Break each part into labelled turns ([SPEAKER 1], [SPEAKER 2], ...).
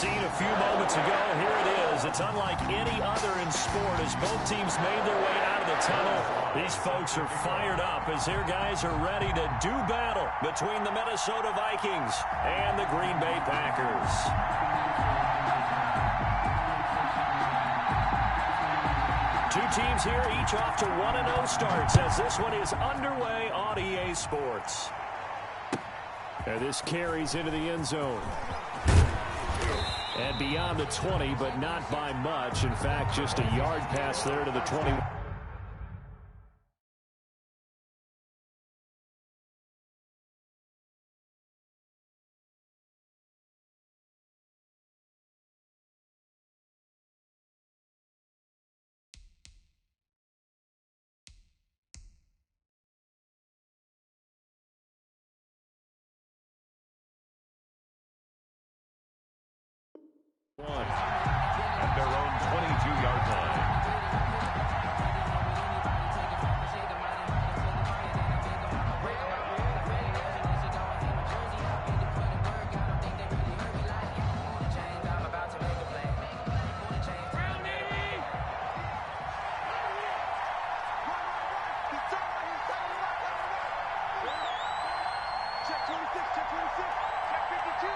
[SPEAKER 1] scene a few moments ago. Here it is. It's unlike any other in sport as both teams made their way out of the tunnel. These folks are fired up as their guys are ready to do battle between the Minnesota Vikings and the Green Bay Packers. Two teams here, each off to 1-0 starts as this one is underway on EA Sports. And this carries into the end zone. And beyond the 20, but not by much. In fact, just a yard pass there to the 20.
[SPEAKER 2] At their own 22-yard line.
[SPEAKER 3] Check 26, check 26, check 52.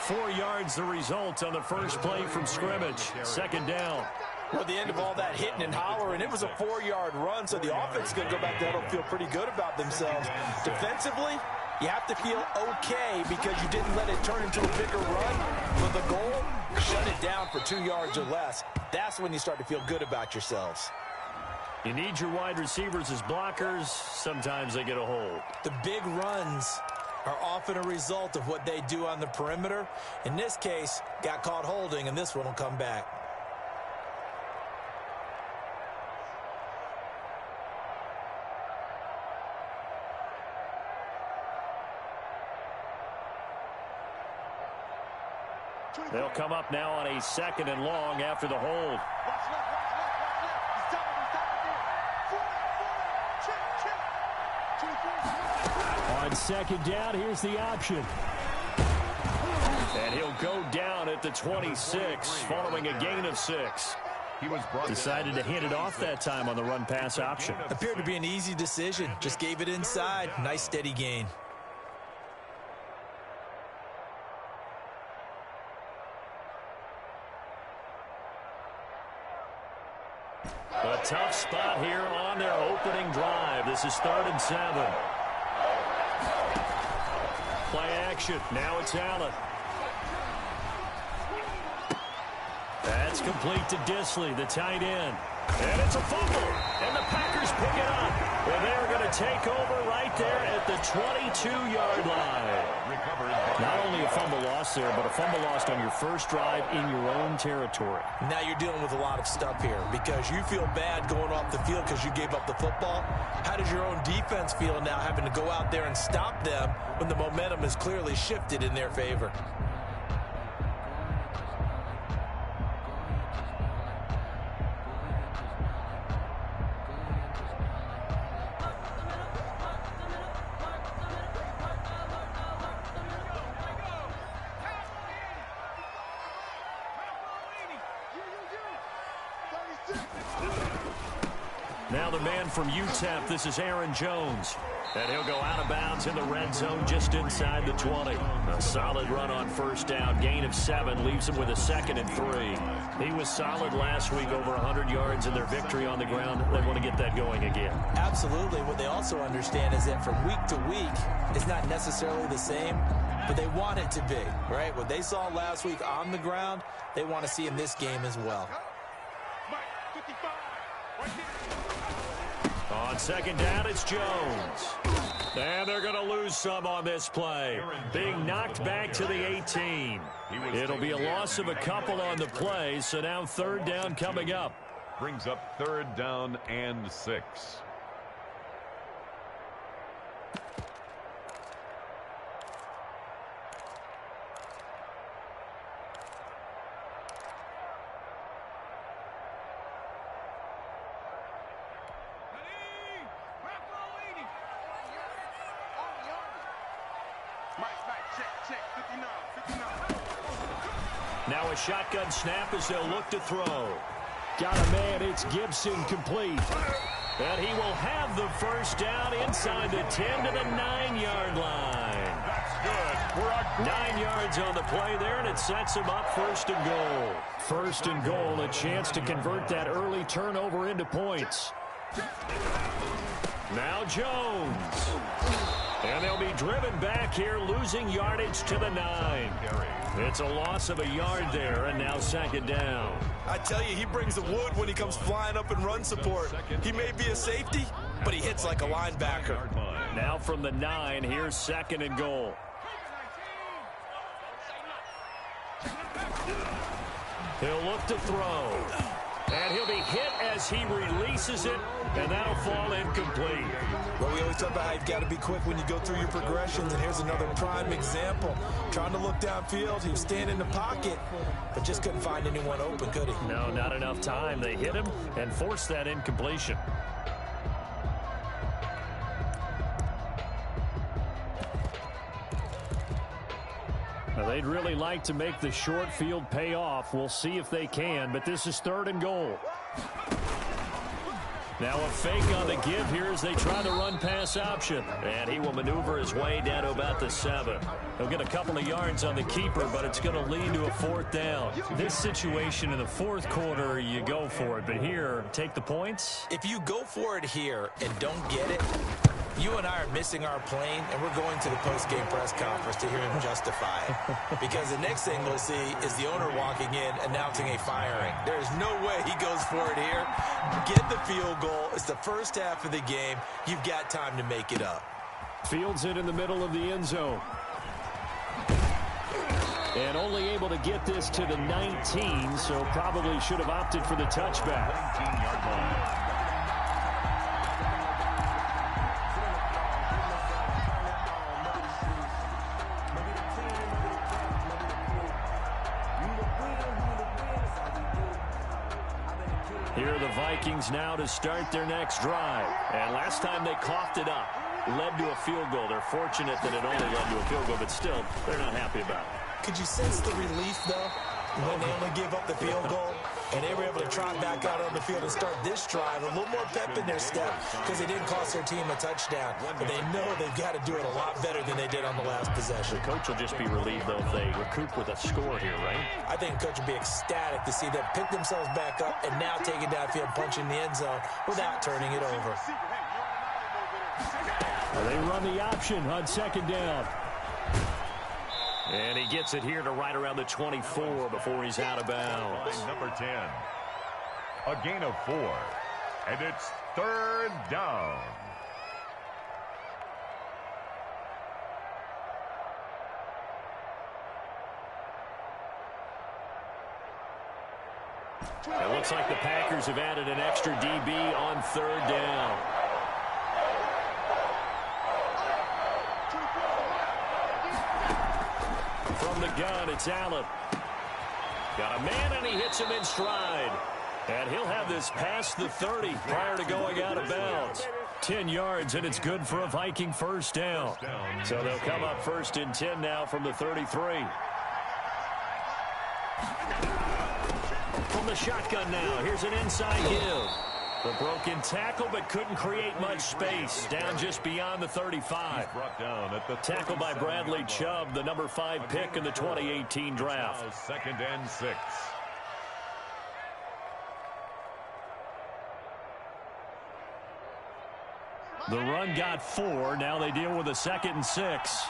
[SPEAKER 1] 4 yards the result on the first play from scrimmage. Second down.
[SPEAKER 4] Well, at the end of all that hitting and hollering, it was a 4-yard run, so the offense is going to go back there and feel pretty good about themselves. Defensively, you have to feel okay because you didn't let it turn into a bigger run. But the goal, shut it down for 2 yards or less. That's when you start to feel good about yourselves.
[SPEAKER 1] You need your wide receivers as blockers. Sometimes they get a hold.
[SPEAKER 4] The big runs are often a result of what they do on the perimeter. In this case, got caught holding, and this one will come back.
[SPEAKER 1] They'll come up now on a 2nd and long after the hold. On 2nd down, here's the option. And he'll go down at the 26 following a gain of 6.
[SPEAKER 2] He was
[SPEAKER 1] decided to hand it off that time on the run-pass option.
[SPEAKER 4] Appeared to be an easy decision. Just gave it inside. Nice steady gain.
[SPEAKER 1] A tough spot here on their opening drive. This is 3rd and 7. Play action. Now it's Allen. That's complete to Disley, the tight end. And it's a fumble. And the Packers pick it up. And they're going to take over right there at the 22-yard line. Not only a fumble loss there, but a fumble lost on your first drive in your own territory.
[SPEAKER 4] Now you're dealing with a lot of stuff here because you feel bad going off the field because you gave up the football. How does your own defense feel now having to go out there and stop them when the momentum is clearly shifted in their favor?
[SPEAKER 1] Now the man from UTEP, this is Aaron Jones. And he'll go out of bounds in the red zone just inside the 20. A solid run on first down. Gain of 7 leaves him with a 2nd and 3. He was solid last week, over 100 yards in their victory on the ground. They want to get that going again.
[SPEAKER 4] Absolutely. What they also understand is that from week to week, it's not necessarily the same, but they want it to be, right? What they saw last week on the ground, they want to see in this game as well.
[SPEAKER 1] On 2nd down, it's Jones. And they're going to lose some on this play. Being knocked back to the 18. It'll be a loss of a couple on the play, so now 3rd down coming up.
[SPEAKER 2] Brings up 3rd down and 6.
[SPEAKER 3] Check 59.
[SPEAKER 1] Now a shotgun snap as they'll look to throw. Got a man, it's Gibson, complete. And he will have the first down inside the 10 to the 9-yard line.
[SPEAKER 2] That's good.
[SPEAKER 1] 9 yards on the play there, and it sets him up first and goal. First and goal, a chance to convert that early turnover into points. Now Jones. And they'll be driven back here, losing yardage to the 9. It's a loss of a yard there, and now second down.
[SPEAKER 4] I tell you, he brings the wood when he comes flying up in run support. He may be a safety, but he hits like a linebacker.
[SPEAKER 1] Now from the 9, here's second and goal. He'll look to throw. And he'll be hit as he releases it, and that'll fall incomplete.
[SPEAKER 4] Well, we always talk about how you've got to be quick when you go through your progressions, and here's another prime example. Trying to look downfield, he was standing in the pocket, but just couldn't find anyone open, could he?
[SPEAKER 1] No, not enough time. They hit him and forced that incompletion. Now, they'd really like to make the short field pay off. We'll see if they can, but this is third and goal. Now a fake on the give here as they try the run-pass option. And he will maneuver his way down to about the 7. He'll get a couple of yards on the keeper, but it's going to lead to a fourth down. This situation in the fourth quarter, you go for it. But here, take the points.
[SPEAKER 4] If you go for it here and don't get it, you and I are missing our plane, and we're going to the post-game press conference to hear him justify it. Because the next thing we'll see is the owner walking in, announcing a firing. There is no way he goes for it here. Get the field goal. It's the first half of the game. You've got time to make it up.
[SPEAKER 1] Fields it in the middle of the end zone. And only able to get this to the 19, so probably should have opted for the touchback.
[SPEAKER 2] 19-yard line.
[SPEAKER 1] Here are the Vikings now to start their next drive. And last time they coughed it up, led to a field goal. They're fortunate that it only led to a field goal, but still, they're not happy about it.
[SPEAKER 4] Could you sense the relief, though, when they only gave up the field goal? And they were able to trot back out on the field and start this drive. A little more pep in their step because they didn't cost their team a touchdown. But they know they've got to do it a lot better than they did on the last possession.
[SPEAKER 1] The coach will just be relieved, though, if they recoup with a score here, right?
[SPEAKER 4] I think the coach will be ecstatic to see them pick themselves back up and now take it downfield, punching the end zone without turning it over.
[SPEAKER 1] Well, they run the option on second down. And he gets it here to right around the 24 before he's out of bounds.
[SPEAKER 2] Number 10. A gain of 4. And it's third down.
[SPEAKER 1] It looks like the Packers have added an extra DB on third down. From the gun, it's Allen. Got a man, and he hits him in stride. And he'll have this past the 30 prior to going out of bounds. 10 yards, and it's good for a Viking first down. So they'll come up first and 10 now from the 33. From the shotgun now, here's an inside give. The broken tackle, but couldn't create much space. Down just beyond the 35.
[SPEAKER 2] Brought down at the
[SPEAKER 1] Tackle by Bradley Chubb, the number 5 pick in the 2018 draft.
[SPEAKER 2] Now second and 6.
[SPEAKER 1] The run got 4. Now they deal with a second and 6.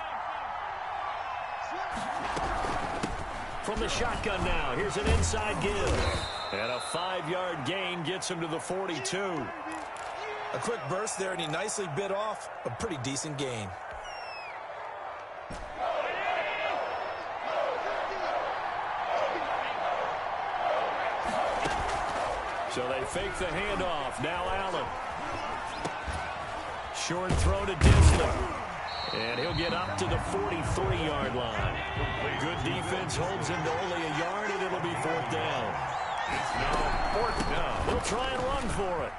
[SPEAKER 1] From the shotgun now, here's an inside give. And a 5-yard gain gets him to the 42.
[SPEAKER 4] A quick burst there, and he nicely bit off a pretty decent gain.
[SPEAKER 1] So they fake the handoff. Now Allen. Short throw to Disley. And he'll get up to the 43-yard line. Good defense holds him to only a yard, and it'll be fourth down.
[SPEAKER 2] It's now fourth down.
[SPEAKER 1] They'll try and run for it.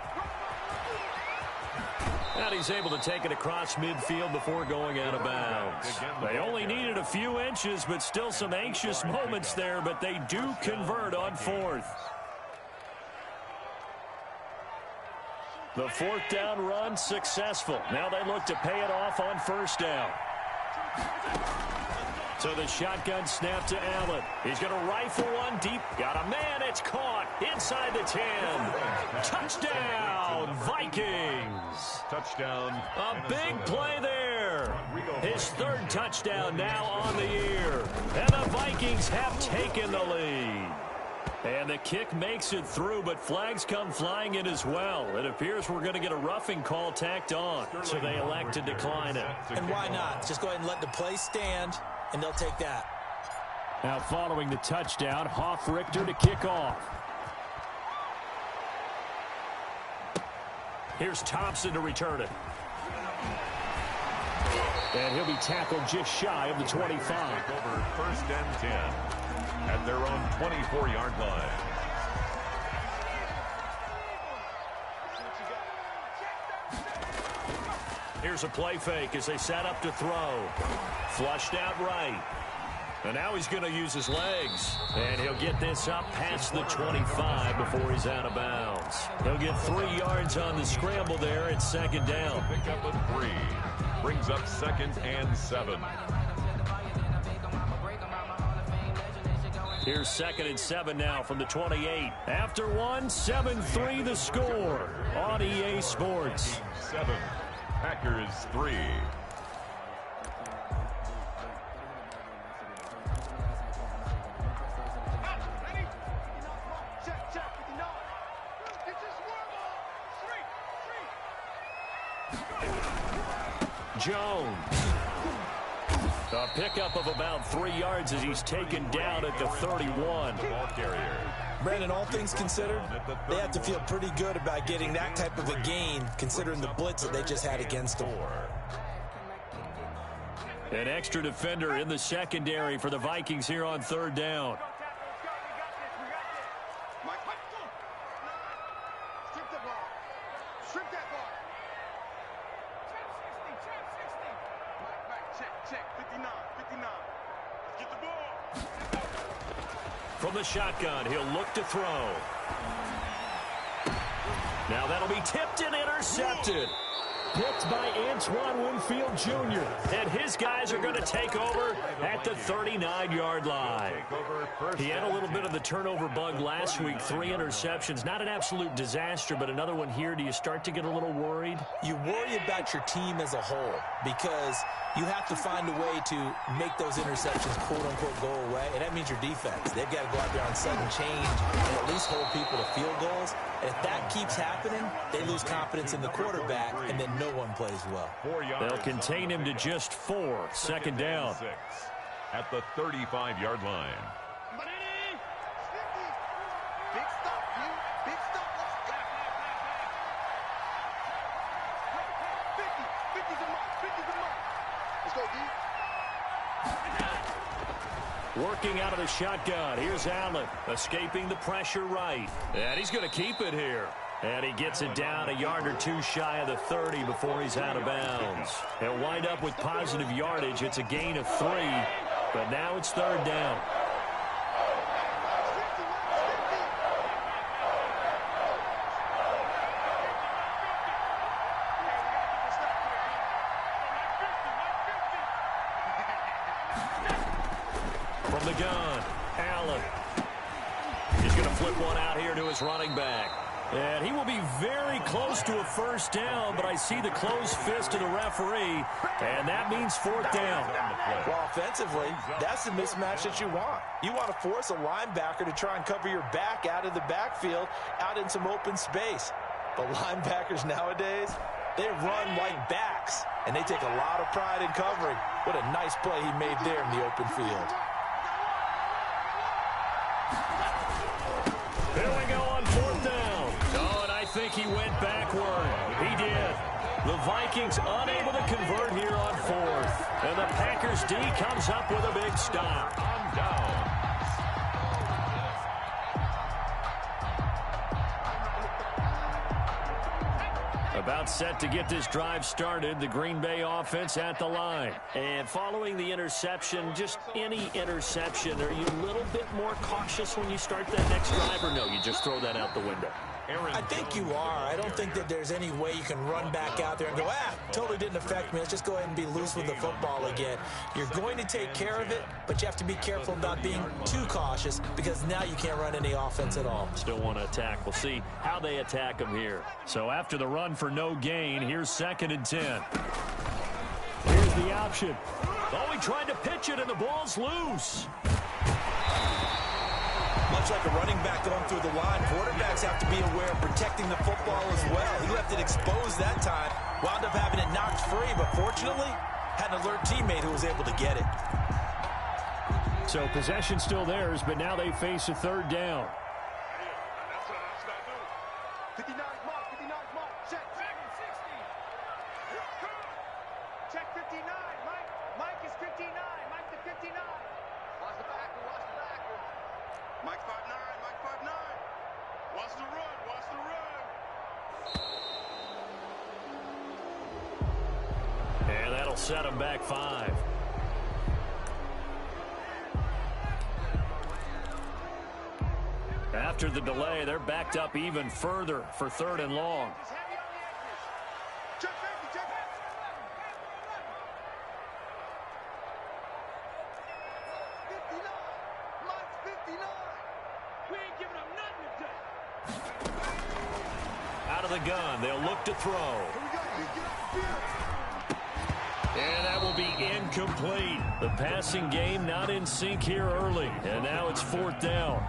[SPEAKER 1] And he's able to take it across midfield before going out of bounds. They only needed a few inches, but still some anxious moments there, but they do convert on fourth. The fourth down run successful. Now they look to pay it off on first down. So the shotgun snap to Allen. He's going to rifle one deep. Got a man. It's caught inside the 10. Touchdown, Vikings.
[SPEAKER 2] Touchdown.
[SPEAKER 1] A big play there. His third touchdown now on the year. And the Vikings have taken the lead. And the kick makes it through, but flags come flying in as well. It appears we're going to get a roughing call tacked on, so they elect to decline it.
[SPEAKER 4] And why not? Just go ahead and let the play stand, and they'll take that.
[SPEAKER 1] Now following the touchdown, Hofrichter to kick off. Here's Thompson to return it. And he'll be tackled just shy of the 25.
[SPEAKER 2] Over first and 10 at their own 24-yard line.
[SPEAKER 1] Here's a play fake as they set up to throw. Flushed out right. And now he's going to use his legs. And he'll get this up past the 25 before he's out of bounds. He'll get 3 yards on the scramble there at second down.
[SPEAKER 2] Pick up a 3. Brings up second and 7.
[SPEAKER 1] Here's second and 7 now from the 28. After one, 7-3 the score on EA Sports.
[SPEAKER 2] 7. Packers 3.
[SPEAKER 1] Jones. A pickup of about 3 yards as he's taken down at the 31.
[SPEAKER 2] Ball carrier.
[SPEAKER 4] Brandon, all things considered, they have to feel pretty good about getting that type of a gain, considering the blitz that they just had against them.
[SPEAKER 1] An extra defender in the secondary for the Vikings here on third down. From the shotgun, he'll look to throw. Now that'll be tipped and intercepted. Picked by Antoine Winfield Jr. And his guys are going to take over at the 39-yard line. He had a little bit of the turnover bug last week. 3 interceptions. Not an absolute disaster, but another one here. Do you start to get a little worried?
[SPEAKER 4] You worry about your team as a whole because you have to find a way to make those interceptions, quote-unquote, go away, and that means your defense. They've got to go out there on sudden change and at least hold people to field goals. And if that keeps happening, they lose confidence in the quarterback, and then no one plays well.
[SPEAKER 1] They'll contain him to just 4. Second down.
[SPEAKER 2] 6 at the 35-yard line.
[SPEAKER 3] Big stop, you. Big stop. Let's go. 50's a mark. 50's a mark. Let's go, D.
[SPEAKER 1] Working out of the shotgun. Here's Allen, escaping the pressure right. And he's going to keep it here. And he gets it down a yard or 2 shy of the 30 before he's out of bounds. He'll wind up with positive yardage. It's a gain of 3, but now it's third down. From the gun, Allen. He's going to flip one out here to his running back. And he will be very close to a first down, but I see the closed fist of the referee, and that means fourth down.
[SPEAKER 4] Well, offensively, that's the mismatch that you want. You want to force a linebacker to try and cover your back out of the backfield, out in some open space. But linebackers nowadays, they run like backs, and they take a lot of pride in covering. What a nice play he made there in the open field.
[SPEAKER 1] Here we go on fourth down. Oh, and I think he went backward. He did. The Vikings unable to convert here on fourth. And the Packers D comes up with a big stop.
[SPEAKER 2] On down.
[SPEAKER 1] About set to get this drive started. The Green Bay offense at the line. And following the interception, just any interception, are you a little bit more cautious when you start that next drive, or no, you just throw that out the window?
[SPEAKER 4] I think you are. I don't think that there's any way you can run back out there and go, totally didn't affect me. Let's just go ahead and be loose with the football again. You're going to take care of it, but you have to be careful about being too cautious because now you can't run any offense at all.
[SPEAKER 1] Still want to attack. We'll see how they attack them here. So after the run for no gain, here's 2nd and 10. Here's the option. Oh, he tried to pitch it, and the ball's loose.
[SPEAKER 4] Much like a running back going through the line, quarterbacks have to be aware of protecting the football as well. He left it exposed that time, wound up having it knocked free, but fortunately, had an alert teammate who was able to get it.
[SPEAKER 1] So possession still theirs, but now they face a 3rd down.
[SPEAKER 3] 59 mark, 59 mark, check. 60. Check 59, Mike. Mike is 59, Mike the 59. Watch the backer, watch the backer. Mike 5'9", Mike 5'9". Watch the run, watch the run.
[SPEAKER 1] And that'll set them back 5. After the delay, they're backed up even further for 3rd and long.
[SPEAKER 3] Check 50, check 59. Mike's 59. We ain't giving up nothing today.
[SPEAKER 1] Out of the gun, they'll look to throw. And that will be incomplete. The passing game not in sync here early. And now it's 4th down.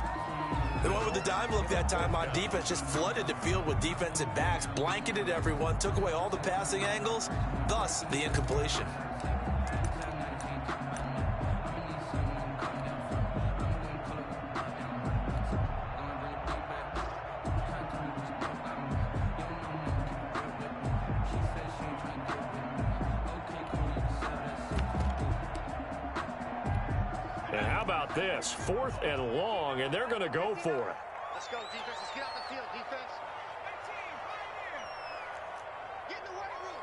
[SPEAKER 4] They went with the dime look that time on defense, just flooded the field with defensive backs, blanketed everyone, took away all the passing angles, thus the incompletion.
[SPEAKER 1] And how about this? 4th and long, and they're going to go for it.
[SPEAKER 3] Let's go, defense. Let's get out the field, defense. Get in the weight room.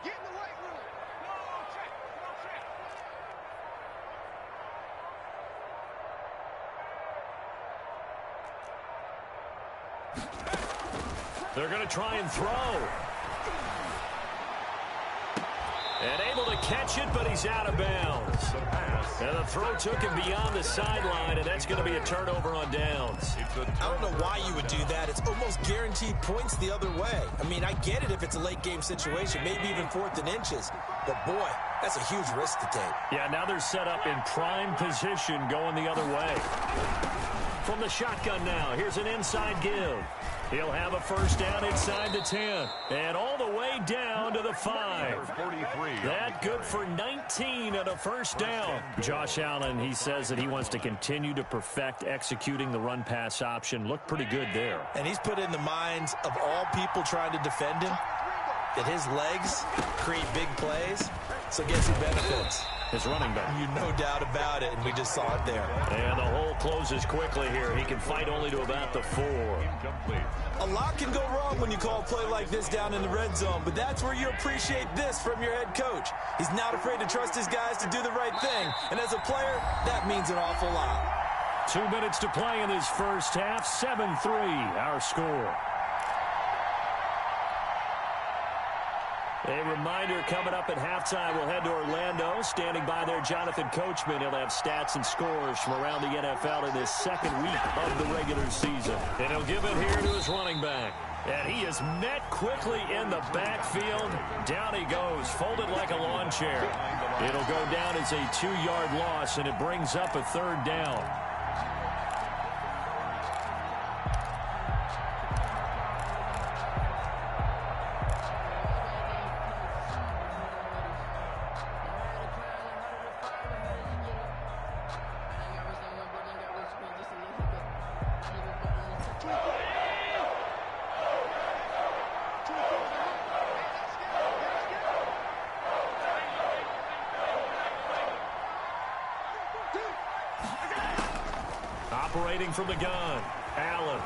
[SPEAKER 3] Get in the weight room.
[SPEAKER 1] They're going to try and throw. And able to catch it, but he's out of bounds. And the throw took him beyond the sideline, and that's going to be a turnover on downs.
[SPEAKER 4] I don't know why you would do that. It's almost guaranteed points the other way. I mean, I get it if it's a late-game situation, maybe even 4th and inches. But, boy, that's a huge risk to take.
[SPEAKER 1] Yeah, now they're set up in prime position going the other way. From the shotgun now, here's an inside give. He'll have a 1st down inside the 10. And all the way down to the 5. That good for 19 and a 1st down. Josh Allen, he says that he wants to continue to perfect executing the run-pass option. Looked pretty good there.
[SPEAKER 4] And he's put in the minds of all people trying to defend him that his legs create big plays. So guess who benefits?
[SPEAKER 1] His running back.
[SPEAKER 4] You no doubt about it, and we just saw it there.
[SPEAKER 1] And the hole closes quickly here. He can fight only to about the 4.
[SPEAKER 4] A lot can go wrong when you call a play like this down in the red zone, but that's where you appreciate this from your head coach. He's not afraid to trust his guys to do the right thing, and as a player, that means an awful lot.
[SPEAKER 1] 2 minutes to play in this first half. 7-3, our score. A reminder coming up at halftime, we'll head to Orlando. Standing by there, Jonathan Coachman. He'll have stats and scores from around the NFL in this 2nd week of the regular season. And he'll give it here to his running back. And he is met quickly in the backfield. Down he goes, folded like a lawn chair. It'll go down as a 2-yard loss, and it brings up a 3rd down. Operating from the gun, Allen.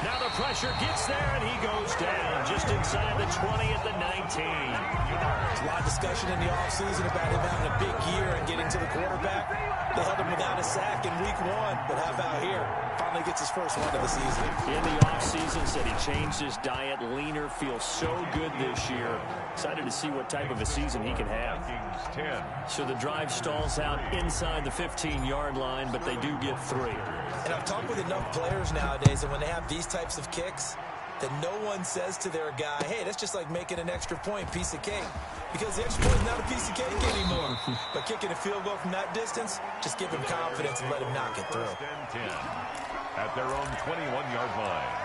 [SPEAKER 1] Now the pressure gets there, and he goes down just inside the 20 at the 19.
[SPEAKER 4] There's a lot of discussion in the offseason about him having a big year and getting to the quarterback. They held him without a sack in week 1, but how about here? Finally gets his first one of the season.
[SPEAKER 1] In the offseason, said he changed his diet, leaner, feels so good this year. Excited to see what type of a season he can have. So the drive stalls out inside the 15-yard line, but they do get 3.
[SPEAKER 4] And I've talked with enough players nowadays, and when they have these types of kicks, that no one says to their guy, hey, that's just like making an extra point, piece of cake. Because the extra point is not a piece of cake anymore. But kicking a field goal from that distance, just give him confidence and let him knock it through.
[SPEAKER 2] First and 10 at their own 21-yard line.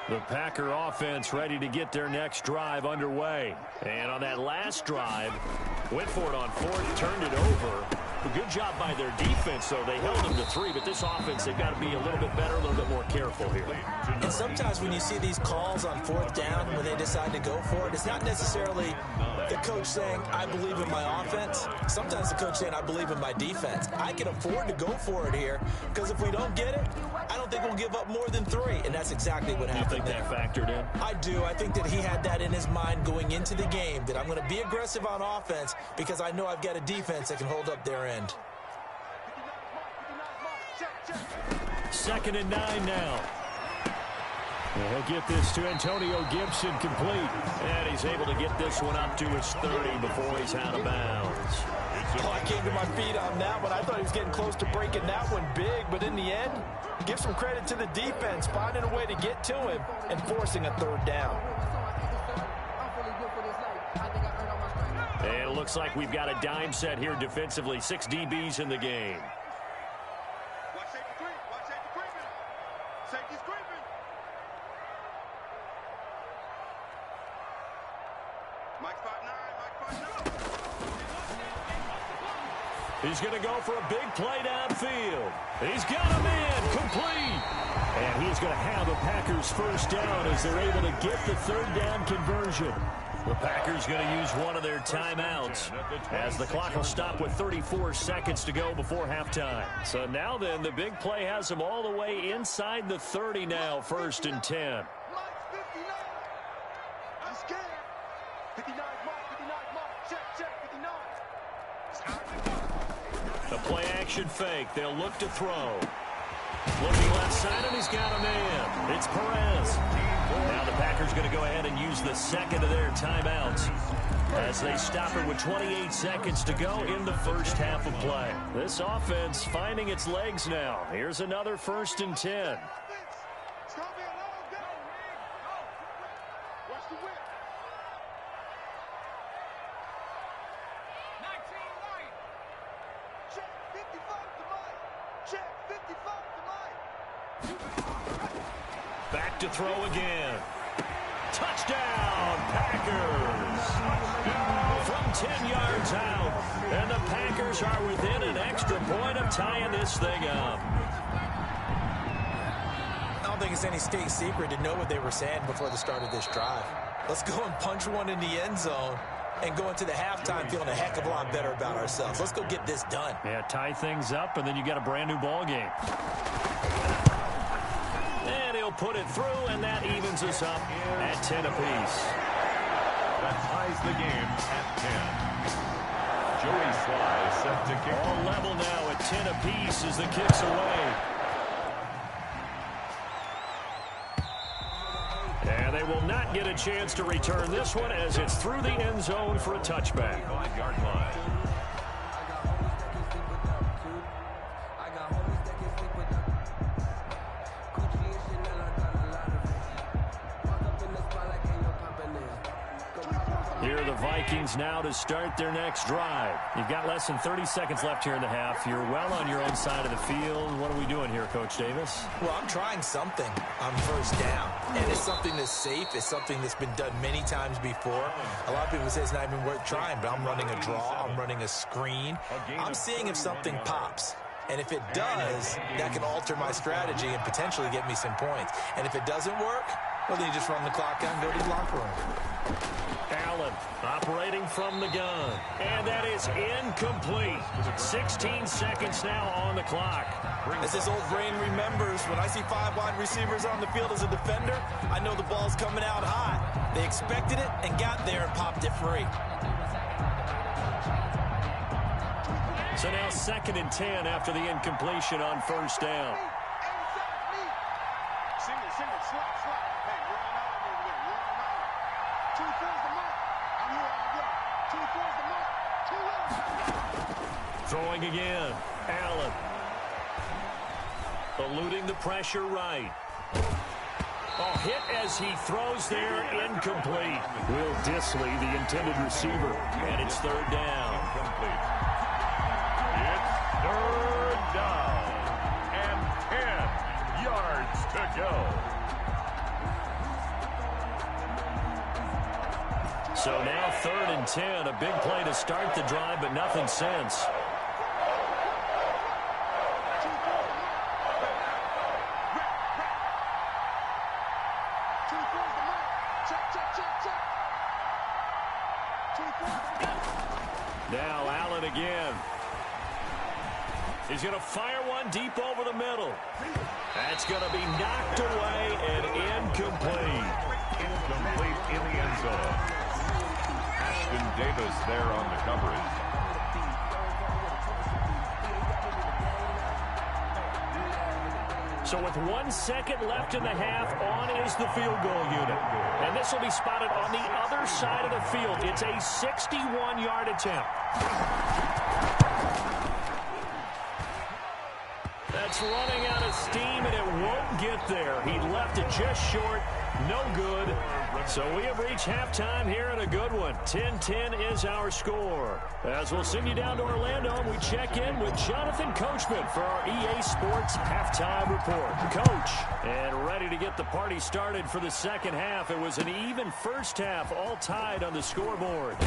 [SPEAKER 1] The Packer offense ready to get their next drive underway. And on that last drive, went for it on 4th, turned it over. A good job by their defense, though. They held them to 3, but this offense, they've got to be a little bit better, a little bit more careful here.
[SPEAKER 4] And sometimes when you see these calls on 4th down, when they decide to go for it, it's not necessarily the coach saying, I believe in my offense. Sometimes the coach saying, I believe in my defense. I can afford to go for it here, because if we don't get it, I don't think we'll give up more than 3. And that's exactly what happened there.
[SPEAKER 1] You think that factored in?
[SPEAKER 4] I do. I think that he had that in his mind going into the game, that I'm going to be aggressive on offense because I know I've got a defense that can hold up their end.
[SPEAKER 1] 2nd and 9 now. He'll get this to Antonio Gibson complete. And he's able to get this one up to his 30 before he's out of bounds.
[SPEAKER 4] Oh, I came to my feet on that one. I thought he was getting close to breaking that one big, but in the end, give some credit to the defense, finding a way to get to him and forcing a 3rd down.
[SPEAKER 1] And it looks like we've got a dime set here defensively. 6 DBs in the game.
[SPEAKER 3] Watch safety creep. Watch safety creeping. Safety's creeping. Mike 5'9", Mike 5'9".
[SPEAKER 1] He's going to go for a big play downfield. He's got him in, complete. And he's going to have a Packers first down as they're able to get the 3rd down conversion. The Packers going to use one of their timeouts as the clock will stop with 34 seconds to go before halftime. So now then, the big play has them all the way inside the 30 now, 1st and 10.
[SPEAKER 3] Mike's 59. I'm scared. 59, Mark, check, 59.
[SPEAKER 1] A play action fake. They'll look to throw. Looking left side, and he's got him in. It's Perez. Now the Packers going to go ahead and use the 2nd of their timeouts as they stop it with 28 seconds to go in the first half of play. This offense finding its legs now. Here's another 1st and 10.
[SPEAKER 3] It's going to be a long day. Watch the whip. 19 right. Check 55 to Mike. Check 55 to Mike.
[SPEAKER 1] Back to throw again. Touchdown, Packers. From 10 yards out. And the Packers are within an extra point of tying this thing up.
[SPEAKER 4] I don't think it's any state secret to know what they were saying before the start of this drive. Let's go and punch one in the end zone and go into the halftime feeling a heck of a lot better about ourselves. Let's go get this done.
[SPEAKER 1] Yeah, tie things up, and then you got a brand new ball game. And he'll put it through, and that evens us up at 10 apiece.
[SPEAKER 2] That ties the game at 10. Joey Sly set to kick.
[SPEAKER 1] All level now at 10 apiece as the kick's away. And they will not get a chance to return this one as it's through the end zone for a touchback.
[SPEAKER 2] 5-yard line.
[SPEAKER 1] Here are the Vikings now to start their next drive. You've got less than 30 seconds left here in the half. You're well on your own side of the field. What are we doing here, Coach Davis?
[SPEAKER 4] Well, I'm trying something on 1st down. And it's something that's safe. It's something that's been done many times before. A lot of people say it's not even worth trying, but I'm running a draw. I'm running a screen. I'm seeing if something pops. And if it does, that can alter my strategy and potentially get me some points. And if it doesn't work, well, then you just run the clock out and go to the locker room.
[SPEAKER 1] Allen operating from the gun. And that is incomplete. 16 seconds now on the clock.
[SPEAKER 4] As this old brain remembers, when I see 5 wide receivers on the field as a defender, I know the ball's coming out hot. They expected it and got there and popped it free.
[SPEAKER 1] So now 2nd and 10 after the incompletion on first down.
[SPEAKER 3] Single, slot. Hey, we're on out over there. We're on out. 2-4's the mark. I'm here on block. 2-4's the mark. 2
[SPEAKER 1] Throwing again. Allen. Eluding the pressure right. Oh, hit as he throws there, incomplete. Will Dissly, the intended receiver, and it's 3rd down.
[SPEAKER 2] Incomplete. It's 3rd down and 10 yards to go.
[SPEAKER 1] So now 3rd and 10, a big play to start the drive, but nothing since. Now Allen again. He's going to fire one deep over the middle. That's going to be knocked away and incomplete.
[SPEAKER 2] Incomplete in the end zone. Ashton Davis there on the coverage.
[SPEAKER 1] So with 1 second left in the half, on is the field goal unit. And this will be spotted on the other side of the field. It's a 61-yard attempt. That's running out of steam, and it won't get there. He left it just short. No good. So we have reached halftime here in a good one. 10-10 is our score. As we'll send you down to Orlando, we check in with Jonathan Coachman for our EA Sports Halftime Report. Coach, and ready to get the party started for the second half. It was an even first half, all tied on the scoreboard.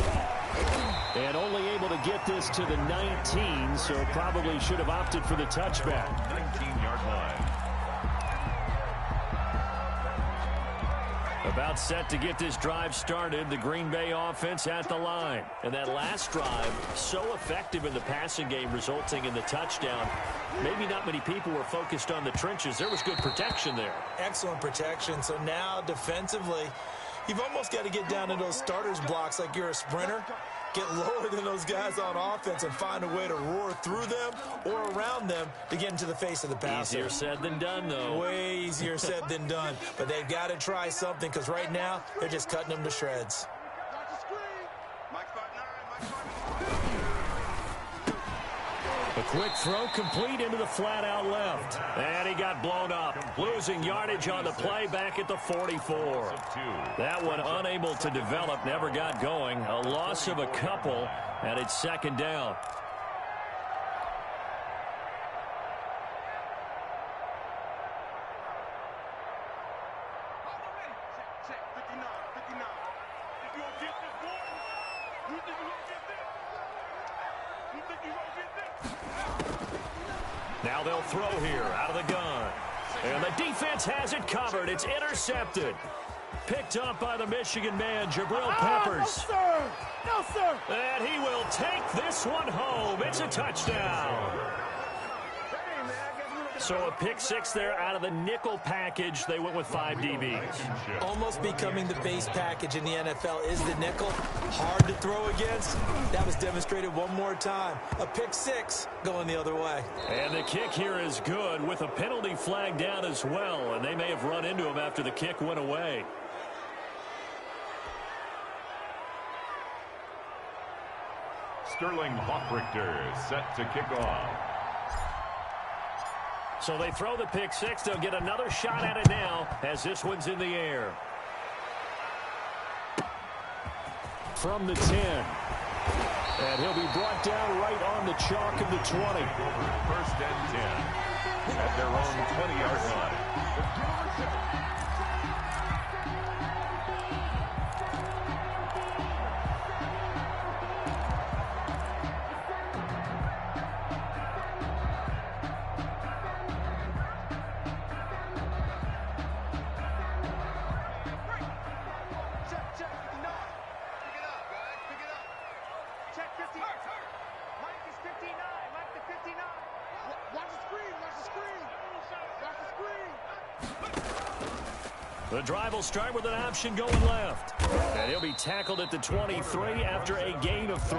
[SPEAKER 1] And only able to get this to the 19, so probably should have opted for the touchback.
[SPEAKER 2] 19-yard line.
[SPEAKER 1] About set to get this drive started, the Green Bay offense at the line. And that last drive, so effective in the passing game, resulting in the touchdown. Maybe not many people were focused on the trenches. There was good protection there.
[SPEAKER 4] Excellent protection. So now, defensively, you've almost got to get down to those starters blocks like you're a sprinter. Get lower than those guys on offense and find a way to roar through them or around them to get into the face of the passer.
[SPEAKER 1] Easier said than done, though.
[SPEAKER 4] Way easier said than done. But they've got to try something because right now they're just cutting them to shreds.
[SPEAKER 1] A quick throw complete into the flat out left. And he got blown up. Losing yardage on the play back at the 44. That one unable to develop, never got going. A loss of a couple, and it's 2nd down. Now they'll throw here out of the gun. And the defense has it covered. It's intercepted. Picked up by the Michigan man, Jabril Peppers.
[SPEAKER 5] No, sir. No, sir.
[SPEAKER 1] And he will take this one home. It's a touchdown. So a pick six there out of the nickel package. They went with 5 DBs.
[SPEAKER 4] Almost becoming the base package in the NFL is the nickel. Hard to throw against. That was demonstrated one more time. A pick six going the other way.
[SPEAKER 1] And the kick here is good with a penalty flag down as well. And they may have run into him after the kick went away.
[SPEAKER 2] Sterling Hawkrichter set to kick off.
[SPEAKER 1] So they throw the pick six. They'll get another shot at it now as this one's in the air. From the 10. And he'll be brought down right on the chalk of the 20.
[SPEAKER 2] 1st and 10 at their own 20-yard line.
[SPEAKER 1] The drive will start with an option going left. And he'll be tackled at the 23 after a gain of 3.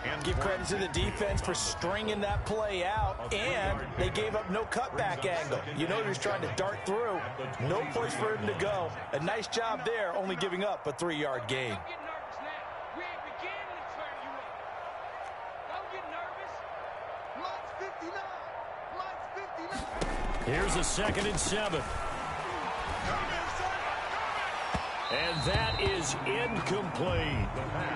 [SPEAKER 4] And give credit to the defense for stringing that play out, and they gave up no cutback angle. You know, he was trying to dart through. No place for him to go. A nice job there, only giving up a 3-yard gain.
[SPEAKER 1] Here's a 2nd and 7. And that is incomplete.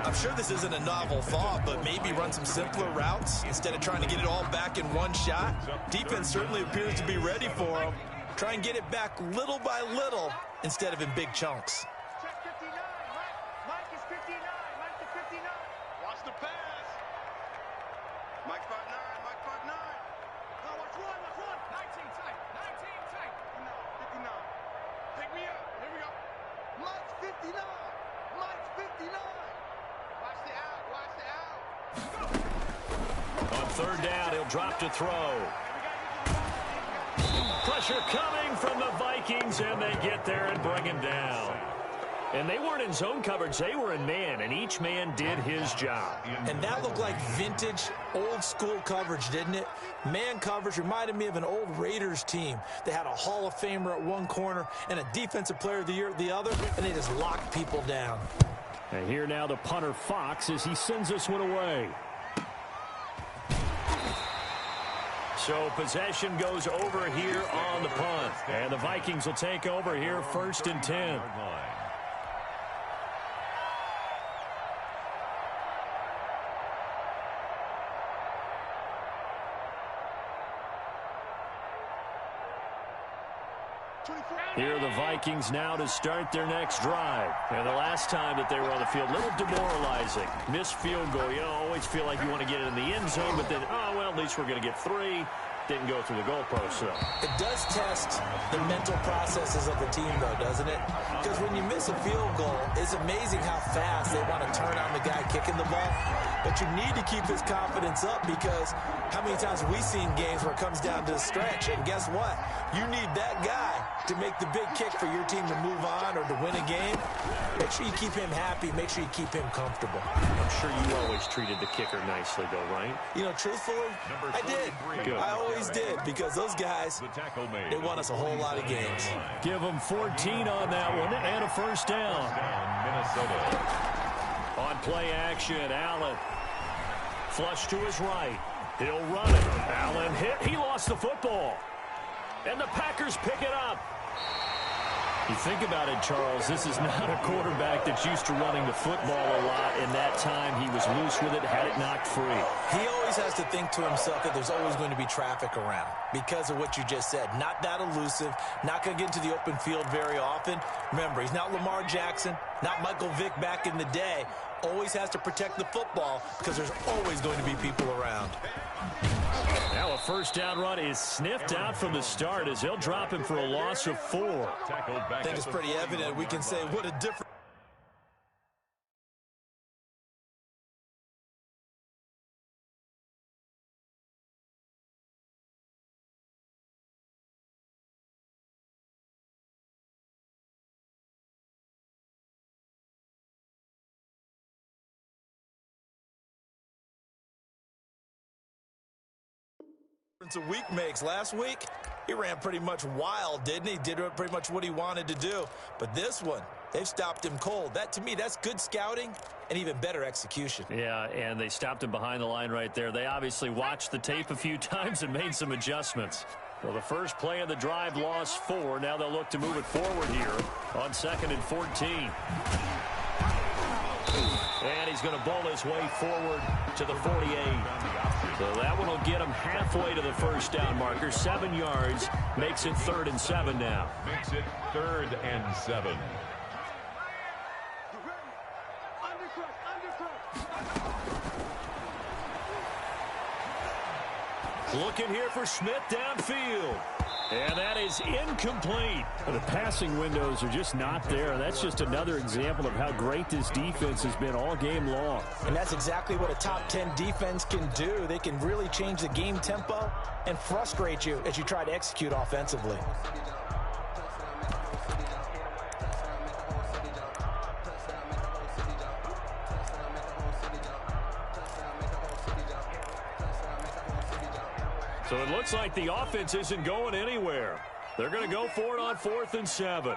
[SPEAKER 4] I'm sure this isn't a novel thought, but maybe run some simpler routes instead of trying to get it all back in one shot. Defense certainly appears to be ready for him. Try and get it back little by little instead of in big chunks.
[SPEAKER 3] Check 59. Mike is 59. Mike to 59. Watch the pass. Mike 5'9". Mike 5'9". No, watch one. Watch one. 19 tight. 19 tight. 59. Pick me up. Here we go. Mike's 59. Mike's 59. Watch the out. Watch the out.
[SPEAKER 1] On 3rd down, he'll drop to throw. Pressure coming from the Vikings, and they get there and bring him down. And they weren't in zone coverage. They were in man, and each man did his job.
[SPEAKER 4] And that looked like vintage, old-school coverage, didn't it? Man coverage reminded me of an old Raiders team. They had a Hall of Famer at one corner and a Defensive Player of the Year at the other, and they just locked people down.
[SPEAKER 1] And here now the punter Fox as he sends this one away. So possession goes over here on the punt. And the Vikings will take over here 1st and 10. Here are the Vikings now to start their next drive. And the last time that they were on the field, a little demoralizing. Missed field goal. You always feel like you want to get it in the end zone, but then, oh, well, at least we're going to get 3. Didn't go through the goalpost, so.
[SPEAKER 4] It does test the mental processes of the team, though, doesn't it? Because when you miss a field goal, it's amazing how fast they want to turn on the guy kicking the ball. But you need to keep his confidence up because how many times have we seen games where it comes down to the stretch? And guess what? You need that guy to make the big kick for your team to move on or to win a game. Make sure you keep him happy. Make sure you keep him comfortable.
[SPEAKER 1] I'm sure you always treated the kicker nicely, though, right?
[SPEAKER 4] You know, truthfully, I did.
[SPEAKER 1] Good.
[SPEAKER 4] I always did because those guys, they won us a whole lot of games.
[SPEAKER 1] Give them 14 on that one and a 1st down.
[SPEAKER 2] Minnesota.
[SPEAKER 1] On play action, Allen. Flush to his right. He'll run it. Allen hit. He lost the football. And the Packers pick it up. You think about it, Charles, this is not a quarterback that's used to running the football a lot, and that time he was loose with it, had it knocked free.
[SPEAKER 4] He always has to think to himself that there's always going to be traffic around because of what you just said. Not that elusive, not going to get into the open field very often. Remember, he's not Lamar Jackson, not Michael Vick back in the day. Always has to protect the football because there's always going to be people around.
[SPEAKER 1] Now a 1st down run is sniffed out from the start as they'll drop him for a loss of 4.
[SPEAKER 4] I think it's pretty evident. We can say what a difference. A week makes. Last week, he ran pretty much wild, didn't he? Did pretty much what he wanted to do. But this one, they've stopped him cold. That, to me, that's good scouting and even better execution.
[SPEAKER 1] Yeah, and they stopped him behind the line right there. They obviously watched the tape a few times and made some adjustments. Well, the first play of the drive lost 4. Now they'll look to move it forward here on 2nd and 14. And he's going to bowl his way forward to the 48. So that one will get him halfway to the 1st down marker. 7 yards. Makes it 3rd and 7 now.
[SPEAKER 2] Makes it 3rd and 7.
[SPEAKER 1] Looking here for Smith downfield. And that is incomplete. The passing windows are just not there. And that's just another example of how great this defense has been all game long.
[SPEAKER 4] And that's exactly what a top 10 defense can do. They can really change the game tempo and frustrate you as you try to execute offensively.
[SPEAKER 1] So it looks like the offense isn't going anywhere. They're going to go for it on 4th and 7.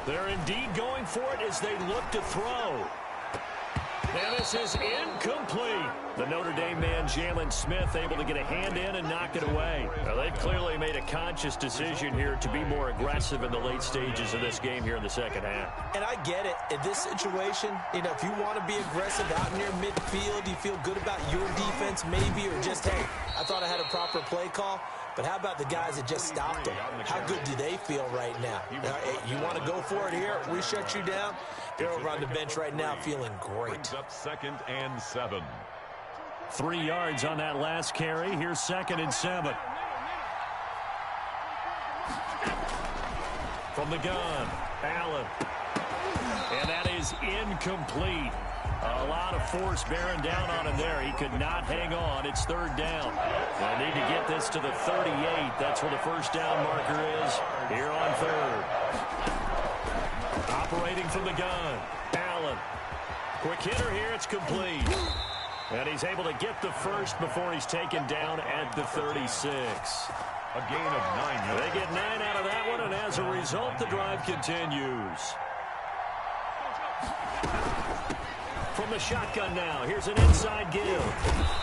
[SPEAKER 1] They're indeed going for it as they look to throw. And this is incomplete. The Notre Dame man, Jalen Smith, able to get a hand in and knock it away. Now, they've clearly made a conscious decision here to be more aggressive in the late stages of this game here in the second half.
[SPEAKER 4] And I get it. In this situation, if you want to be aggressive out near midfield, you feel good about your defense maybe, or just, hey, I thought I had a proper play call. But how about the guys that just stopped them? How good do they feel right now? Hey, you want to go for it here? We shut you down? They're over on the bench right now feeling great.
[SPEAKER 2] Up 2nd and 7.
[SPEAKER 1] 3 yards on that last carry. Here's 2nd and 7. From the gun, Allen. And that is incomplete. A lot of force bearing down on him there. He could not hang on. It's 3rd down. They need to get this to the 38. That's where the first down marker is here on 3rd. Operating from the gun, Allen. Quick hitter here. It's complete. And he's able to get the first before he's taken down at the 36.
[SPEAKER 2] A gain of 9 yards.
[SPEAKER 1] They get 9 out of that one, and as a result, the drive continues. From the shotgun now, here's an inside give.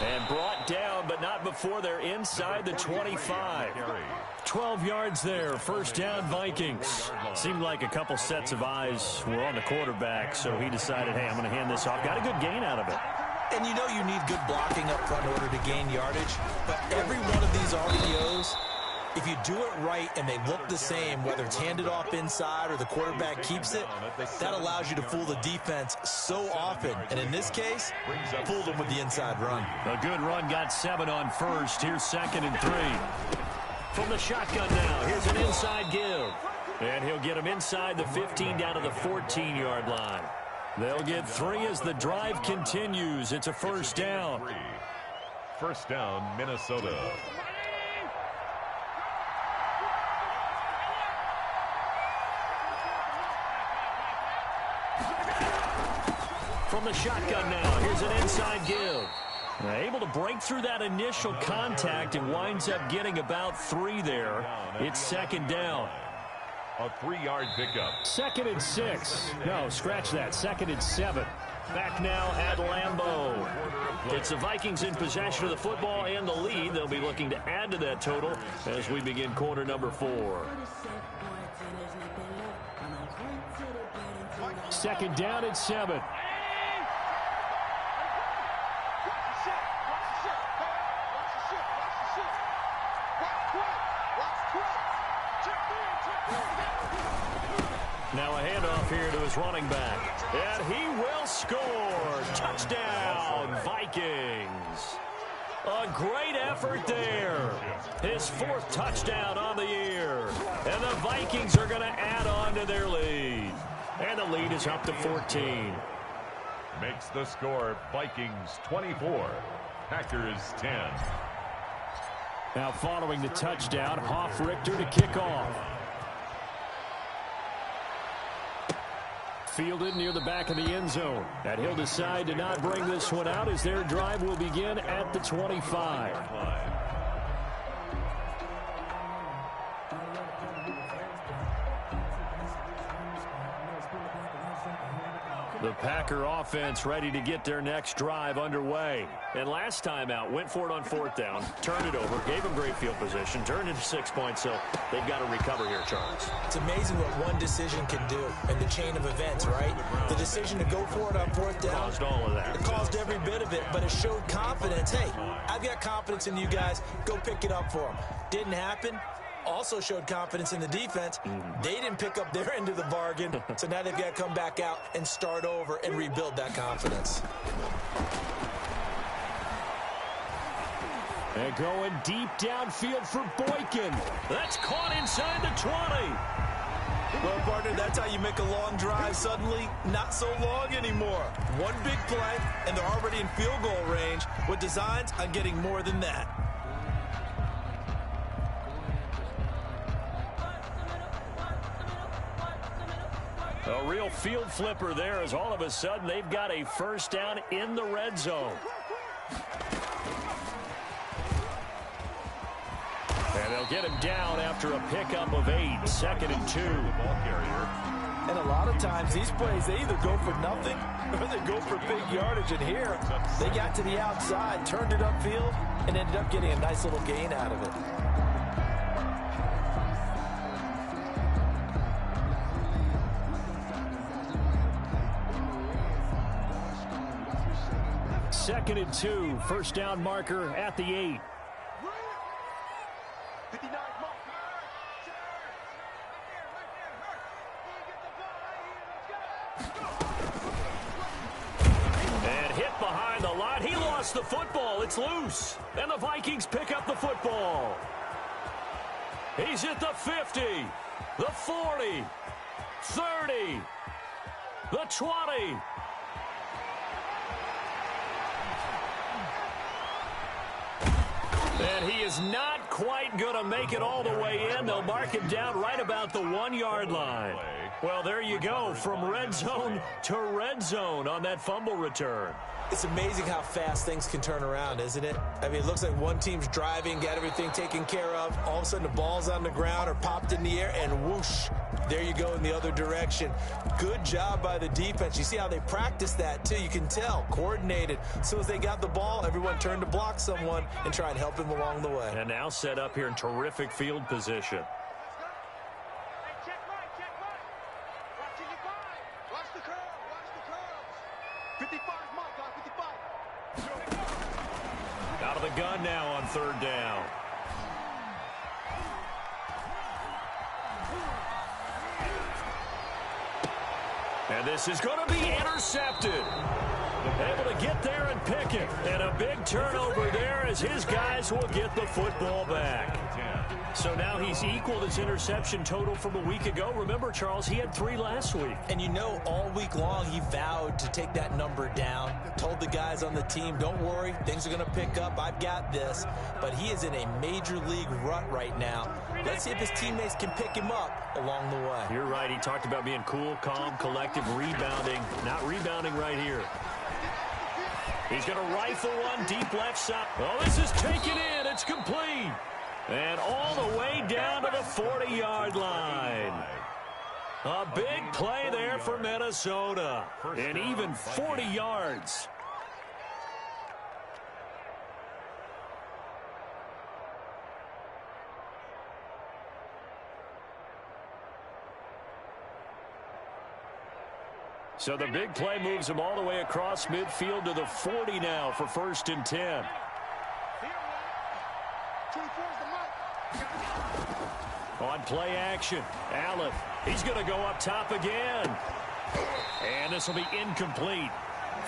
[SPEAKER 1] And brought down, but not before they're inside the 25. 12 yards there, first down Vikings. Seemed like a couple sets of eyes were on the quarterback, so he decided, hey, I'm going to hand this off. Got a good gain out of it.
[SPEAKER 4] And you know you need good blocking up front in order to gain yardage. But every one of these RPOs, if you do it right and they look the same, whether it's handed off inside or the quarterback keeps it, that allows you to fool the defense so often. And in this case, fooled them with the inside run.
[SPEAKER 1] A good run, got 7 on first. Here's 2nd and 3. From the shotgun now, here's an inside give. And he'll get him inside the 15 down to the 14-yard line. They'll get 3 as the drive continues. It's a first down.
[SPEAKER 2] First down, Minnesota.
[SPEAKER 1] From the shotgun now, here's an inside give. Able to break through that initial contact and winds up getting about 3 there. It's 2nd down.
[SPEAKER 2] A 3-yard pickup.
[SPEAKER 1] 2nd and 6. No, scratch that. 2nd and 7. Back now at Lambeau. It's the Vikings in possession of the football and the lead. They'll be looking to add to that total as we begin quarter number 4. 2nd down and 7. Now a handoff here to his running back. And he will score. Touchdown, Vikings. A great effort there. His 4th touchdown on the year. And the Vikings are going to add on to their lead. And the lead is up to 14.
[SPEAKER 2] Makes the score Vikings 24, Packers 10.
[SPEAKER 1] Now following the touchdown, Hoff-Richter to kick off. Fielded near the back of the end zone. And he'll decide to not bring this one out as their drive will begin at the 25. The Packer offense ready to get their next drive underway. And last time out, went for it on 4th down, turned it over, gave them great field position, turned into 6 points, so they've got to recover here, Charles.
[SPEAKER 4] It's amazing what one decision can do in the chain of events, right? The decision to go for it on 4th down
[SPEAKER 1] caused all of that.
[SPEAKER 4] It caused every bit of it, but it showed confidence. Hey, I've got confidence in you guys. Go pick it up for them. Didn't happen. Also showed confidence in the defense. They didn't pick up their end of the bargain, so now they've got to come back out and start over and rebuild that confidence.
[SPEAKER 1] And going deep downfield for Boykin. That's caught inside the 20.
[SPEAKER 4] Well, partner, that's how you make a long drive suddenly not so long anymore. One big play, and they're already in field goal range with designs on getting more than that.
[SPEAKER 1] A real field flipper there as all of a sudden they've got a first down in the red zone. They'll get him down after a pickup of 8, 2nd and 2.
[SPEAKER 2] Ball carrier.
[SPEAKER 4] And a lot of times these plays, they either go for nothing or they go for big yardage. And here, they got to the outside, turned it upfield, and ended up getting a nice little gain out of it.
[SPEAKER 1] Second and 2, first down marker at the 8.
[SPEAKER 3] 59,
[SPEAKER 1] And hit behind the line. He lost the football. It's loose. And the Vikings pick up the football. He's at the 50, the 40, 30, the 20. And he is not quite going to make it all the way in. They'll mark him down right about the 1-yard line. Well, there you go, from red zone to red zone on that fumble return.
[SPEAKER 4] It's amazing how fast things can turn around, isn't it? I mean, it looks like one team's driving, got everything taken care of. All of a sudden, the ball's on the ground or popped in the air, and whoosh, there you go in the other direction. Good job by the defense. You see how they practice that, too. You can tell, coordinated. As soon as they got the ball, everyone turned to block someone and try and help him along the way.
[SPEAKER 1] And now set up here in terrific field position.
[SPEAKER 3] check right. Watching your five. Watch the curls. 55, mark, guys, 55.
[SPEAKER 1] Out of the gun now on third down. And this is going to be intercepted. Able to get there and pick it. And a big turnover there as his guys will get the football back. So now he's equaled his interception total from a week ago. Remember, Charles, he had 3 last week.
[SPEAKER 4] And you know, all week long, he vowed to take that number down. Told the guys on the team, don't worry, things are going to pick up. I've got this. But he is in a major league rut right now. Let's see if his teammates can pick him up along the way.
[SPEAKER 1] You're right. He talked about being cool, calm, collective, rebounding. Not rebounding right here. He's going to rifle one deep left side. Oh, this is taken in. It's complete. And all the way down to the 40-yard line. A big play there for Minnesota. And even 40 yards. So the big play moves him all the way across midfield to the 40 now for 1st and 10. On play action, Allen, he's going to go up top again. And this will be incomplete.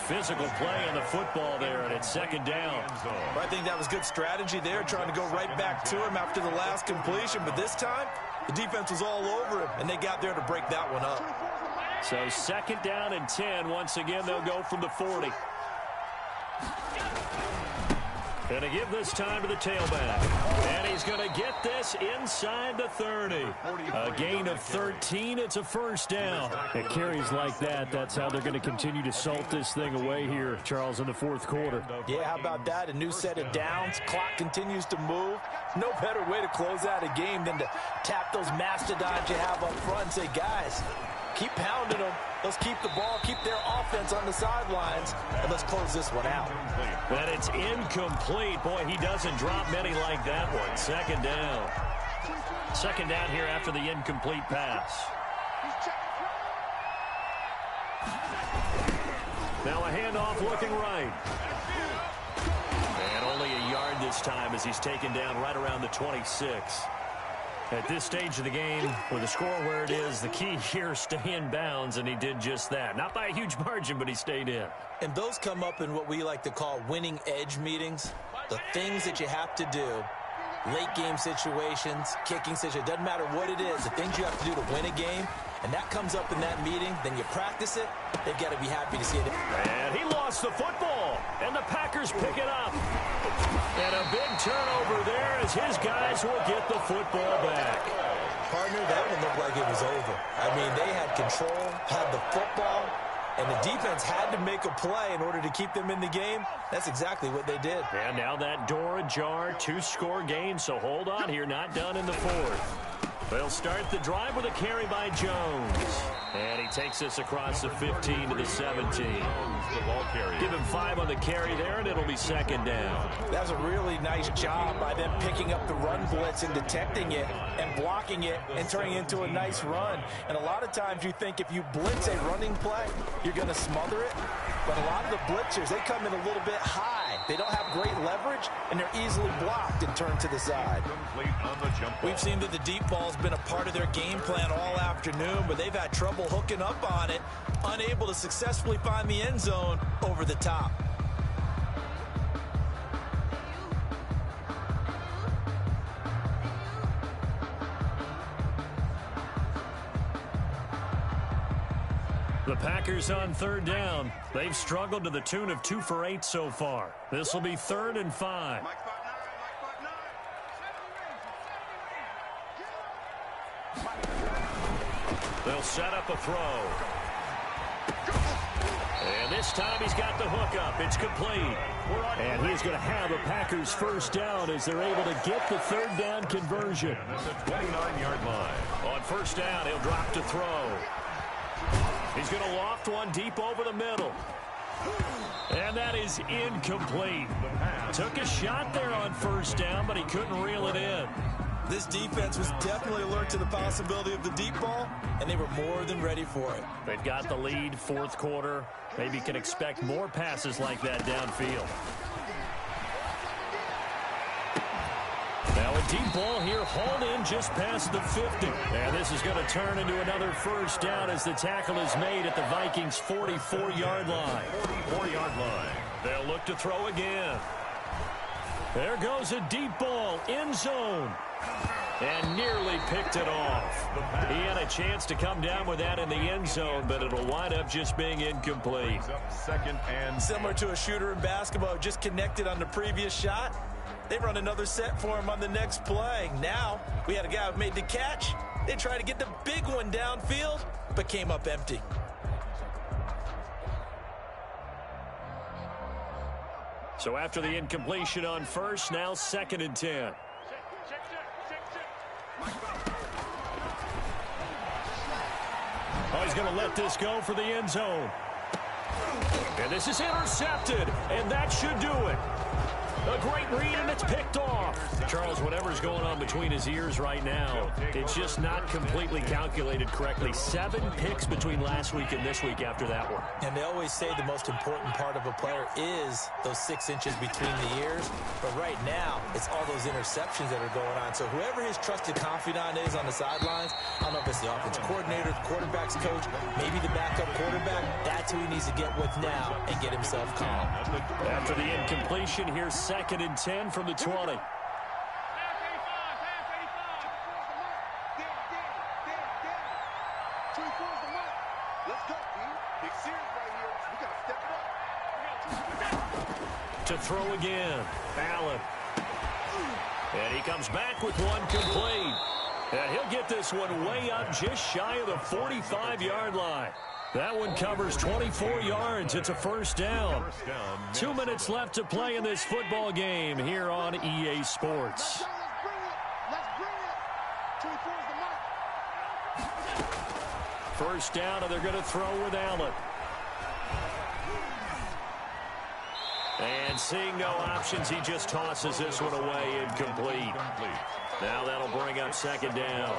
[SPEAKER 1] Physical play on the football there, and it's 2nd down.
[SPEAKER 4] I think that was good strategy there, trying to go right back to him after the last completion. But this time, the defense was all over him, and they got there to break that one up.
[SPEAKER 1] So 2nd down and 10. Once again, they'll go from the 40. Going to give this time to the tailback. And he's going to get this inside the 30. A gain of 13. It's a 1st down. It carries like that. That's how they're going to continue to salt this thing away here, Charles, in the 4th quarter.
[SPEAKER 4] Yeah, how about that? A new set of downs. Clock continues to move. No better way to close out a game than to tap those mastodons you have up front and say, guys, keep pounding them. Let's keep the ball, keep their offense on the sidelines, and let's close this one out.
[SPEAKER 1] But it's incomplete. Boy, he doesn't drop many like that one. 2nd down. 2nd down here after the incomplete pass. Now a handoff looking right. And only a yard this time as he's taken down right around the 26. At this stage of the game, with the score where it is, the key here, stay in bounds, and he did just that. Not by a huge margin, but he stayed in.
[SPEAKER 4] And those come up in what we like to call winning edge meetings. The things that you have to do, late game situations, kicking situations, doesn't matter what it is, the things you have to do to win a game, and that comes up in that meeting, then you practice it, they've got to be happy to see it.
[SPEAKER 1] And he lost the football, and the Packers pick it up. And a big turnover there as his guys will get the football back.
[SPEAKER 4] Partner, that one looked like it was over. I mean, they had control, had the football, And the defense had to make a play in order to keep them in the game. That's exactly what they did.
[SPEAKER 1] And now that door ajar, 2-score game, so hold on here, not done in the fourth. They'll start the drive with a carry by Jones. And he takes us across the 15 to the 17. Give him 5 on the carry there, and it'll be second down.
[SPEAKER 4] That was a really nice job by them picking up the run blitz and detecting it and blocking it and turning it into a nice run. And a lot of times you think if you blitz a running play, you're going to smother it. But a lot of the blitzers, they come in a little bit high. They don't have great leverage, and they're easily blocked and turned to the side. We've seen that the deep ball's been a part of their game plan all afternoon, but they've had trouble hooking up on it, unable to successfully find the end zone over the top.
[SPEAKER 1] The Packers on third down. They've struggled to the tune of 2 for 8 so far. This will be 3rd and 5. They'll set up a throw. And this time he's got the hook up. It's complete. And he's going to have a Packers first down as they're able to get the 3rd down conversion.
[SPEAKER 2] At the 29-yard line.
[SPEAKER 1] On first down, he'll drop to throw. He's going to loft one deep over the middle. And that is incomplete. Took a shot there on first down, but he couldn't reel it in.
[SPEAKER 4] This defense was definitely alert to the possibility of the deep ball, and they were more than ready for it.
[SPEAKER 1] They've got the lead, 4th quarter. Maybe can expect more passes like that downfield. Now a deep ball here, hauled in just past the 50. And this is going to turn into another first down as the tackle is made at the Vikings' 44-yard line.
[SPEAKER 2] 44-yard line.
[SPEAKER 1] They'll look to throw again. There goes a deep ball, end zone. And nearly picked it off. He had a chance to come down with that in the end zone, but it'll wind up just being incomplete.
[SPEAKER 2] Second and
[SPEAKER 4] similar to a shooter in basketball who just connected on the previous shot. They run another set for him on the next play. Now, we had a guy who made the catch. They tried to get the big one downfield, but came up empty.
[SPEAKER 1] So after the incompletion on first, now 2nd and 10. Oh, he's going to let this go for the end zone. And this is intercepted, and that should do it. A great read, and it's picked off. Charles, whatever's going on between his ears right now, it's just not completely calculated correctly. 7 picks between last week and this week after that one.
[SPEAKER 4] And they always say the most important part of a player is those 6 inches between the ears. But right now, it's all those interceptions that are going on. So whoever his trusted confidant is on the sidelines, I don't know if it's the offensive coordinator, the quarterback's coach, maybe the backup quarterback, that's who he needs to get with now and get himself calm.
[SPEAKER 1] After the incompletion, here's 2nd and 10 from the 20. To throw again, Allen. And he comes back with one complete. And he'll get this one way up just shy of the 45-yard line. That one covers 24 yards. It's a first down. 2 minutes left to play in this football game here on EA Sports. First down, and they're going to throw with Allen. And seeing no options, he just tosses this one away, incomplete. Now that'll bring up 2nd down.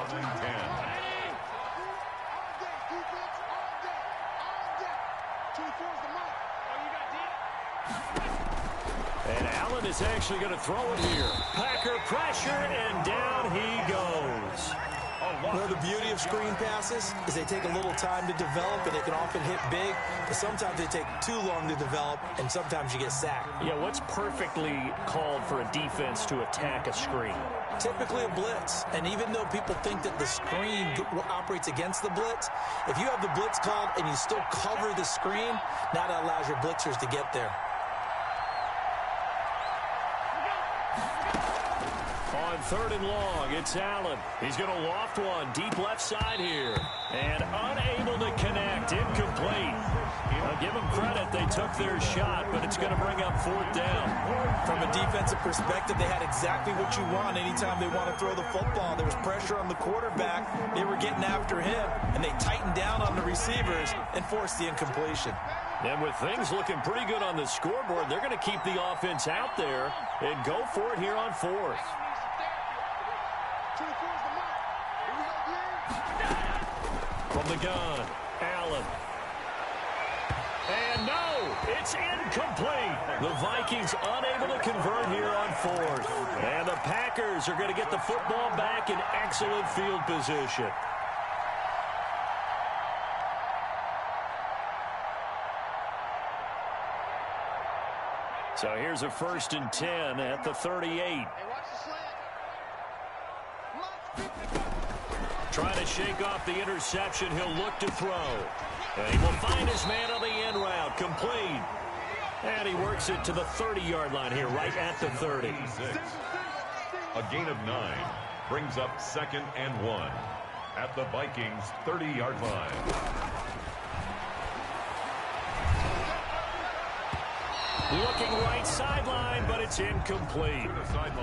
[SPEAKER 1] And Allen is actually going to throw it here. Packer pressure, and down he goes.
[SPEAKER 4] Well, the beauty of screen passes is they take a little time to develop, and they can often hit big, but sometimes they take too long to develop, and sometimes you get sacked.
[SPEAKER 1] Yeah, what's perfectly called for a defense to attack a screen?
[SPEAKER 4] Typically a blitz, and even though people think that the screen operates against the blitz, if you have the blitz called and you still cover the screen, now that allows your blitzers to get there.
[SPEAKER 1] On 3rd and long, it's Allen. He's going to loft one deep left side here. And unable to connect. Incomplete. took their shot, but it's going to bring up 4th down.
[SPEAKER 4] From a defensive perspective, they had exactly what you want anytime they want to throw the football. There was pressure on the quarterback. They were getting after him, and they tightened down on the receivers and forced the incompletion.
[SPEAKER 1] And with things looking pretty good on the scoreboard, they're going to keep the offense out there and go for it here on 4th. From the gun, Allen. And no, it's incomplete. The Vikings unable to convert here on 4th. And the Packers are going to get the football back in excellent field position. So here's a 1st and 10 at the 38. Trying to shake off the interception. He'll look to throw. And he will find his man on the end route. Complete. And he works it to the 30-yard line here, right at the 30.
[SPEAKER 2] A gain of 9 brings up 2nd and 1 at the Vikings' 30-yard line.
[SPEAKER 1] Looking right sideline, but it's incomplete.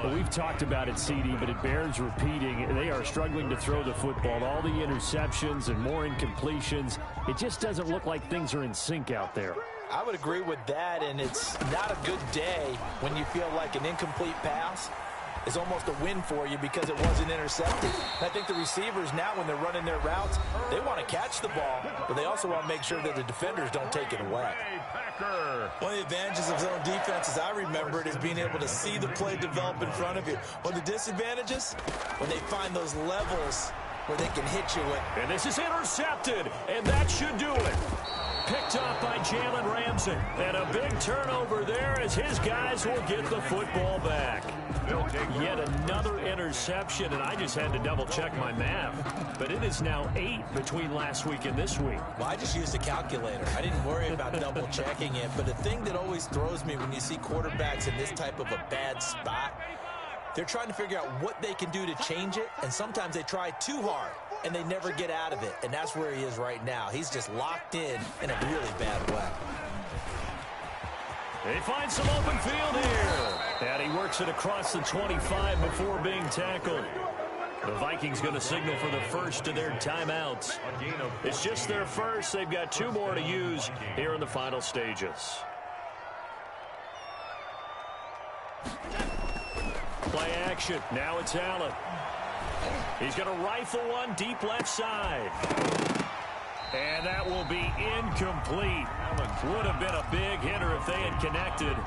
[SPEAKER 6] Well, we've talked about it, CD, but it bears repeating. They are struggling to throw the football. All the interceptions and more incompletions. It just doesn't look like things are in sync out there.
[SPEAKER 4] I would agree with that, and it's not a good day when you feel like an incomplete pass is almost a win for you because it wasn't intercepted. And I think the receivers now, when they're running their routes, they want to catch the ball, but they also want to make sure that the defenders don't take it away. One of the advantages of zone defense, as I remember it, is being able to see the play develop in front of you. One of the disadvantages, when they find those levels where they can hit you with.
[SPEAKER 1] And this is intercepted, and that should do it. Picked up by Jalen Ramsey. And a big turnover there as his guys will get the football back. Yet another interception, and I just had to double-check my math. But it is now 8 between last week and this week.
[SPEAKER 4] Well, I just used a calculator. I didn't worry about double-checking it. But the thing that always throws me when you see quarterbacks in this type of a bad spot, they're trying to figure out what they can do to change it, and sometimes they try too hard, and they never get out of it. And that's where he is right now. He's just locked in a really bad way.
[SPEAKER 1] They find some open field here. And he works it across the 25 before being tackled. The Vikings going to signal for the first of their timeouts. It's just their first. They've got 2 more to use here in the final stages. Play action. Now it's Allen. He's going to rifle one deep left side. And that will be incomplete. Would have been a big hitter if they had connected.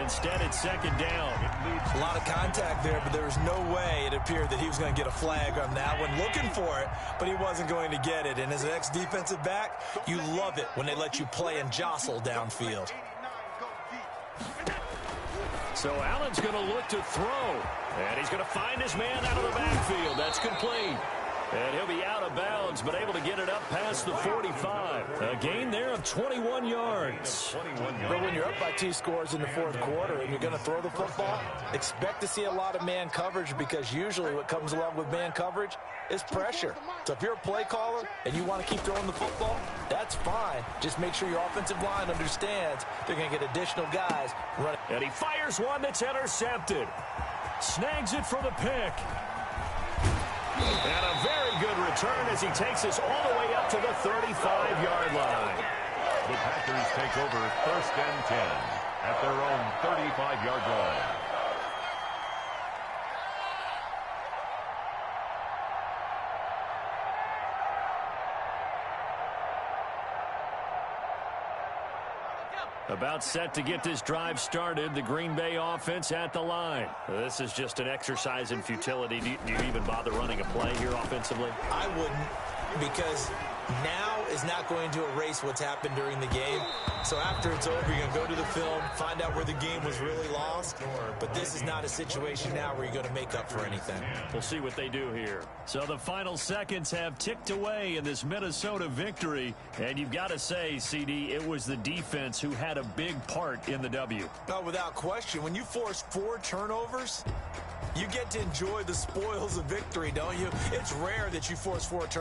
[SPEAKER 1] Instead, it's 2nd down.
[SPEAKER 4] A lot of contact there, but there was no way it appeared that he was going to get a flag on that one. Looking for it, but he wasn't going to get it. And as an ex-defensive back, you love it when they let you play and jostle downfield.
[SPEAKER 1] So Allen's going to look to throw. And he's going to find his man out of the backfield. That's complete. And he'll be out of bounds, but able to get it up past the 45. A gain there of 21 yards.
[SPEAKER 4] But when you're up by 2 scores in the 4th quarter and you're going to throw the football, expect to see a lot of man coverage, because usually what comes along with man coverage is pressure. So if you're a play caller and you want to keep throwing the football, that's fine. Just make sure your offensive line understands they're going to get additional guys running.
[SPEAKER 1] And he fires one that's intercepted. Snags it for the pick. And a very good return as he takes us all the way up to the 35-yard line.
[SPEAKER 2] The Packers take over 1st and 10 at their own 35-yard line.
[SPEAKER 1] About set to get this drive started. The Green Bay offense at the line. This is just an exercise in futility. Do you even bother running a play here offensively?
[SPEAKER 4] I wouldn't, because now is not going to erase what's happened during the game. So after it's over, you're going to go to the film, find out where the game was really lost. But this is not a situation now where you're going to make up for anything.
[SPEAKER 1] We'll see what they do here. So the final seconds have ticked away in this Minnesota victory. And you've got to say, CD, it was the defense who had a big part in the W.
[SPEAKER 4] No, without question. When you force 4 turnovers, you get to enjoy the spoils of victory, don't you? It's rare that you force 4 turnovers.